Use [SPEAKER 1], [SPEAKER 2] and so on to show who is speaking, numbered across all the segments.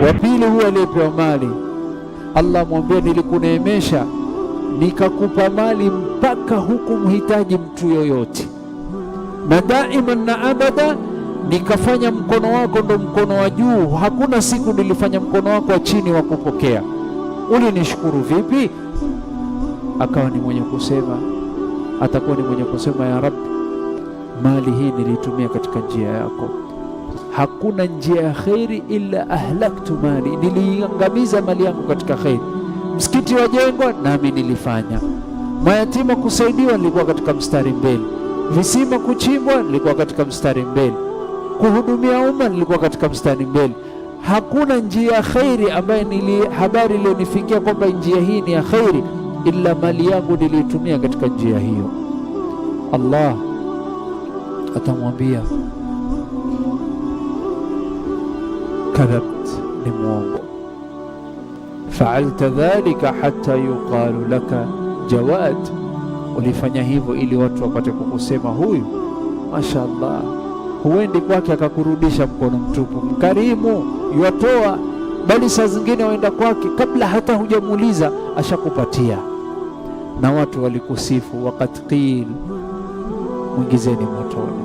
[SPEAKER 1] Wa pili, huwa aliyepewa mali, Allah mwambia nilikuneemesha nikakupa mali mpaka hukumhitaji mtu yoyote, na daiman na abada nikafanya mkono wako ndo mkono wa juu, hakuna siku nilifanya mkono wako wa chini wa kupokea. Ulinishukuru vipi? Akawa ni mwenye kusema, atakuwa ni mwenye kusema, ya Rabbi, mali hii nilitumia katika njia yako, hakuna njia ya khairi illa ahlaktu mali, niliangamiza mali yangu katika khairi. Msikiti wajengwa, nami nilifanya. Mayatima kusaidiwa, nilikuwa katika mstari mbele. Visima kuchimbwa, nilikuwa katika mstari mbele. Kuhudumia umma, nilikuwa katika mstari mbele. Hakuna njia ya khairi ambayo habari iliyonifikia kwamba njia hii ni ya khairi illa mali yangu niliitumia katika njia hiyo. Allah atamwambia kadhabt, ni mwongo. Faalta dhalika hatta yuqalu laka jawad, ulifanya hivyo ili watu wapate kukusema huyu mashaallah, huendi kwake akakurudisha mkono mtupu, mkarimu, yuatoa, bali saa zingine waenda kwake kabla hata hujamuuliza ashakupatia. Na watu walikusifu, waqad qil, mwingizeni motoni.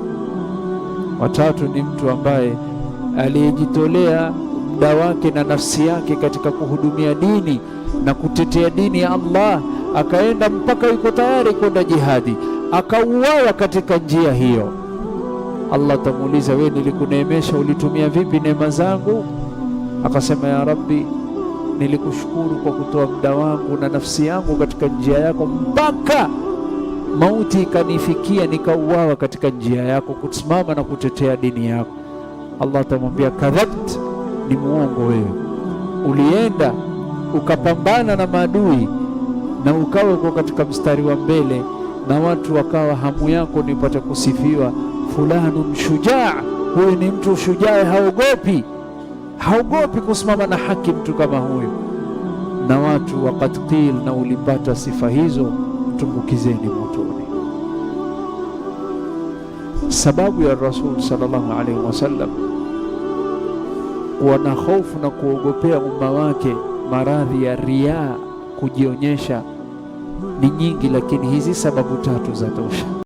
[SPEAKER 1] Watatu ni mtu ambaye aliyejitolea muda wake na nafsi yake katika kuhudumia dini na kutetea dini ya Allah, akaenda mpaka yuko tayari kwenda jihadi, akauawa katika njia hiyo. Allah atamuuliza, wewe nilikuneemesha, ulitumia vipi neema zangu? Akasema, ya Rabbi, nilikushukuru kwa kutoa muda wangu na nafsi yangu katika njia yako mpaka mauti ikanifikia nikauawa katika njia yako, kusimama na kutetea dini yako. Allah atamwambia kadhabt, ni muongo wewe, ulienda ukapambana na maadui na ukawa uko katika mstari wa mbele, na watu wakawa hamu yako nipate kusifiwa, fulanun shujaa, huyu ni mtu shujaa, haogopi kusimama na haki, mtu kama huyu. Na watu waqad qil, na ulipata sifa hizo, tumbukizeni motoni. Sababu ya Rasul sallallahu alaihi wasallam kuwa na hofu na kuogopea umma wake maradhi ya riaa, kujionyesha, ni nyingi, lakini hizi sababu tatu za tosha.